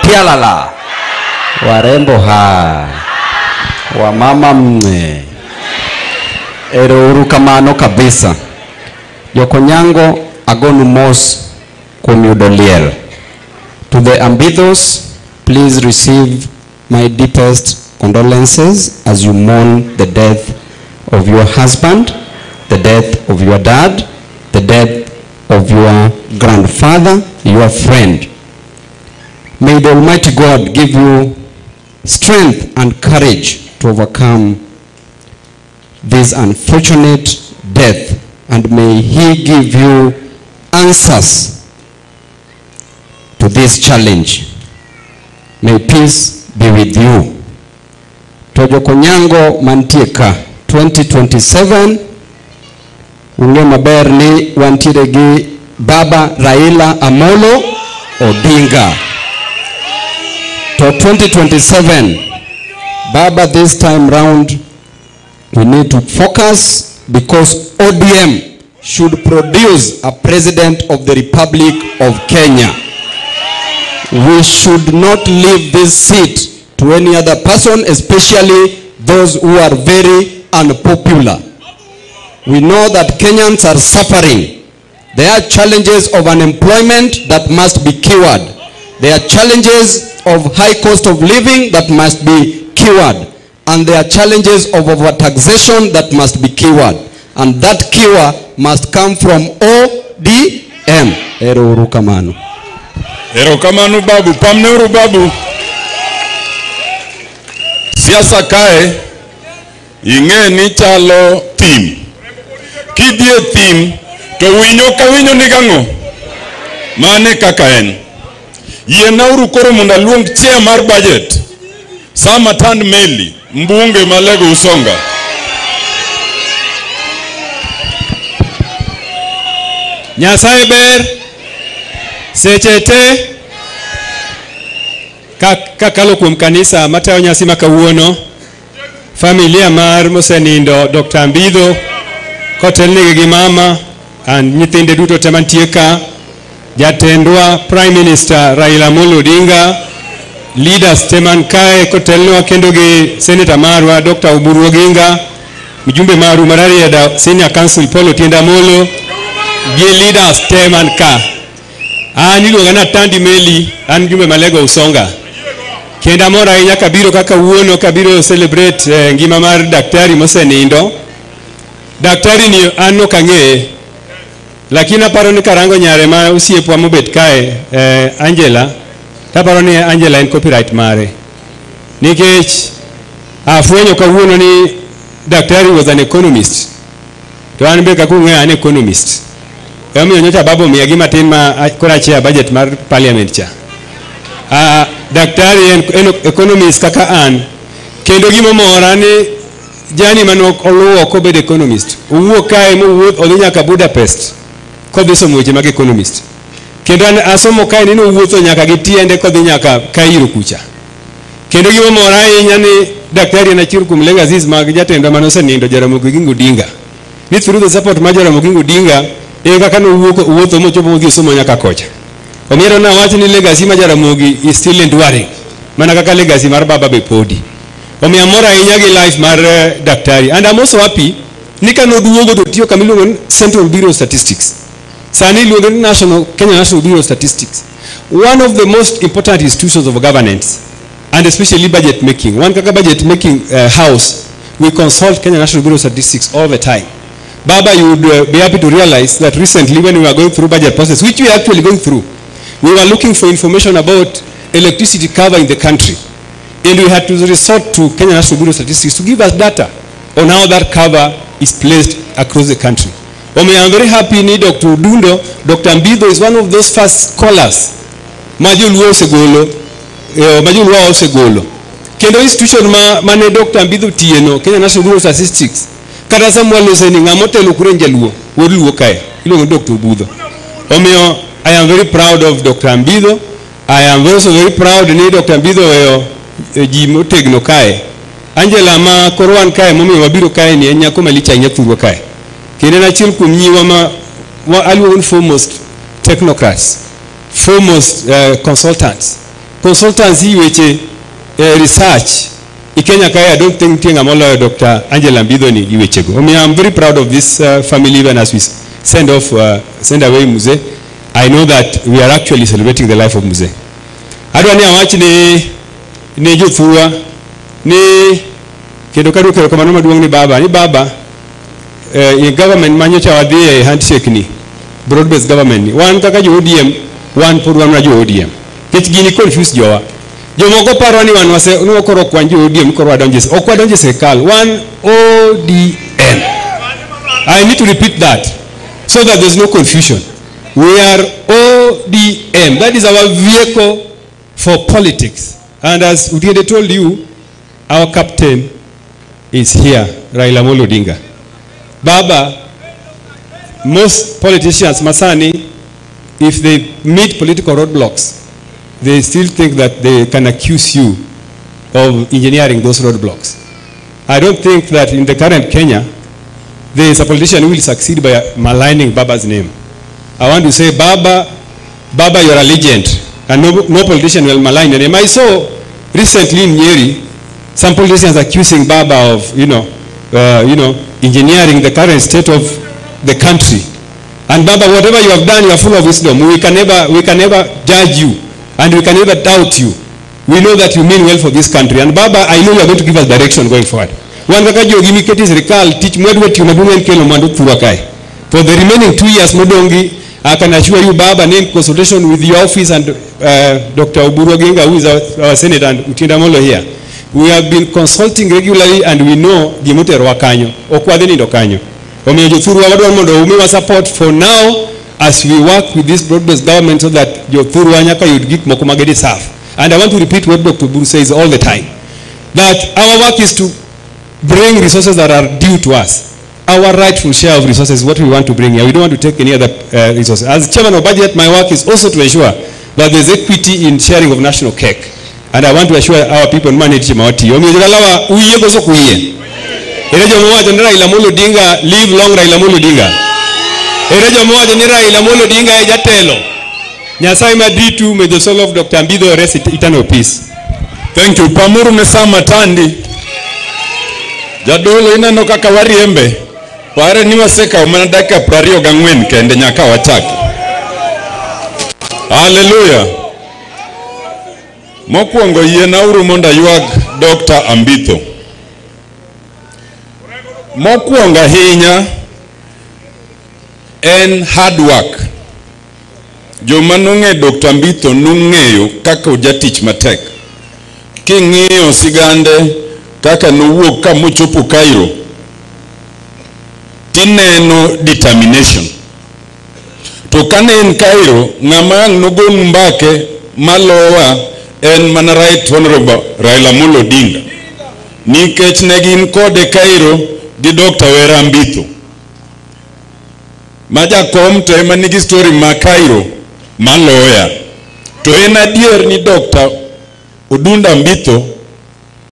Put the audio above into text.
tialala. Warembo ha. Wamama mne. Ero urukamano kabisa. Yokonyango agonu mos kumudoliel. To the ambithos, please receive my deepest condolences as you mourn the death of your husband, the death of your dad, the death of your grandfather, your friend. May the Almighty God give you strength and courage to overcome this unfortunate death, and may He give you answers to this challenge. May peace be with you. Tojo konyango mantieka 2027 unge maber ni wantire gi Baba Raila Amolo Odinga. To 2027, Baba, this time round we need to focus, because ODM should produce a president of the Republic of Kenya. We should not leave this seat to any other person, especially those who are very unpopular. We know that Kenyans are suffering. There are challenges of unemployment that must be cured. There are challenges of high cost of living that must be cured. And there are challenges of overtaxation that must be cured. And that cure must come from ODM. Ero urukamanu. Ero kamanu babu, pamneuru babu. Siasa kae, inge ni chalo thim. Kidie thim, to winyo ka winyo nigango. Mane kakaen. Yenauru koro munda luong chia mar budget. Sama Tand Meli, mbunge Malego Usonga. Nyasaye ber, sechete, kakalo kuom kanisa matao nyasi makawuono, familia mar mosenindo Dr. Ambidho, kotelnegi gi mama, and nyithinde duto temantie ka, jatendwa Prime Minister Raila Amolo Odinga, leaders teman kae kotelnwa kendo gi Senator marwa Dr. Oburu Oginga, mjumbe maru marari da Senior Council Paul Otiende Amolo, gi leaders teman ka. Niluonga na Tandi Meli, an mjumbe Malego Usonga. Kenda mora inya kabiro kaka uono kabiro celebrate ngima mar daktari mosenindo. Daktari ni anno kange, lakini aparo ni karango nyare ma usiepwa mobet kae, Angela. Taparo ni Angela en copyright mare. Nikech afuenyo kawuono ni daktari was an economist. To an be kakunge an economist. Kami nyocha babo miyagi matin ma kora chia budget mar parliament cha. Daktari en economist kaka an. Kendo gimo mora ni jani manok oluwo ko bed economist. Uwuok kae mo odhi nyaka Budapest. Kodhi somo weche mag economist. Kendo asomo kae ni wuotho nyaka gi tiende kodhi nyaka Cairo kucha. Kendo gimo mora ahinya ni daktari en achiel kuom legacies mag jatenda manosenindo Jaramogi Oginga Odinga. Ni through the support ma Jaramogi Oginga Odinga kaka no wuotho mochopo odhi somo nyaka kocha. Omiero na wacho ni legacy ma Jaramogi is still enduring. Mana kaka legacy mar baba be podi. Omiyo mora ahinya gi life mar daktari. And I'm also happy ni kano duogo to tiyo kamiluongo Central Bureau of Statistics. Sani luongo ni Kenya National Bureau of Statistics. One of the most important institutions of governance, and especially budget making. One kaka budget making house, we consult Kenya National Bureau of Statistics all the time. Baba, you would be happy to realize that recently when we were going through budget process, which we are actually going through, we were looking for information about electricity cover in the country. And we had to resort to Kenya National Bureau of Statistics to give us data on how that cover is placed across the country. I am very happy ni Dr. Udundo, Dr. Ambidho is one of those first scholars. Majulwa Osegolo. Kendo institution mane Dr. Ambidho tieno, Kenya National Bureau of Statistics. Kada Samuel Oseni ngamotelo kurenja luo, wodluo kae. Ilo Dr. Ubudho. Omiyo, I am very proud of Dr. Ambidho. I am also very proud ni Dr. Ambidho jimo tegno kae. Angela ma korwan kae momi wabiro kae ni nyako malicha nyathurwa kae. Kendo na chiel kuom nyiwa ma aluon foremost technocrats, foremost consultants. consultancy weche research in Kenya I don't think Dr. Angela Mbidhoni iwechego. I mean, I'm very proud of this family even as we send away Mzee. I know that we are actually celebrating the life of Mzee. Adwani awach ni jothurwa ni kendo kadu kero kamano maduong' ni baba in government manyocha wadhi handshake ni broad based government ni wan kaka jo ODM wan pod wan jo ODM kech gini confuse jowa jomoko paro ni wan wase no koro kwan jo ODM koro wadonje serikal wan ODM. I need to repeat that so that there's no confusion. We are ODM. That is our vehicle for politics. And as Utiende told you, our captain is here, Raila Amolo Odinga. Baba, most politicians, Masani, if they meet political roadblocks, they still think that they can accuse you of engineering those roadblocks. I don't think that in the current Kenya, there is a politician who will succeed by maligning Baba's name. I want to say, Baba, you're a legend, and no politician will malign your name. I saw recently in Nyeri, some politicians accusing Baba of, engineering the current state of the country. And Baba, whatever you have done, you are full of wisdom. We can never judge you, and we can never doubt you. We know that you mean well for this country. And Baba, I know you are going to give us direction going forward. One kakajo gimiketi serikal teach mwedwe tunadungen kelo mwandu tuwakai. For the remaining 2 years modongi, I can assure you, Baba, in consultation with your office and Dr. Oburu Oginga, who is our senator, and Utiende Amolo here, we have been consulting regularly, and we know Gimote Rwakanyo, Okwadeni Dokanyo. Omejo Thuru Awadwan Mondo, Umewa support for now as we work with this broad-based government so that your Thuru Anyaka you'd get Mokomagedi serve. And I want to repeat what Dr. Oburu says all the time, that our work is to bring resources that are due to us. Our rightful share of resources is what we want to bring here. We don't want to take any other resources. As chairman of budget, my work is also to ensure that there's equity in sharing of national cake. And I want to assure our people manage Mawati. Omijalawa uye gozo kuye. Erejo mwajo ni Raila Amolo Odinga, live long Raila Amolo Odinga. Erejo mwajo ni Raila Amolo Odinga ejatelo. Nyasai Madritu, may the soul of Dr. Mbidho rest eternal peace. Thank you. Pamuru Mesama Tandi. Jadolo inano kaka wariembe. Pare ni waseka umanadaka prario gangwen kende nyaka wachaki. Hallelujah. Mokwongo yena uru monda yuag Dr. Ambitho. Mokwonga hinya en hard work. Joma nung'e Dr. Ambitho nung'eyo kaka ujatich matek. King'iyo sigande kaka nuwuok ka mochopo Cairo. Tineno determination. To kane en Cairo, ng'ama nogon mbake malowa en mana Right Honorable Raila Amolo Odinga. Nikech ne gin kode Cairo gi Dr. Wera Ambitho. Majakom to ema nigi story ma Cairo maloya. To en adier ni Dr. Odunda Ambitho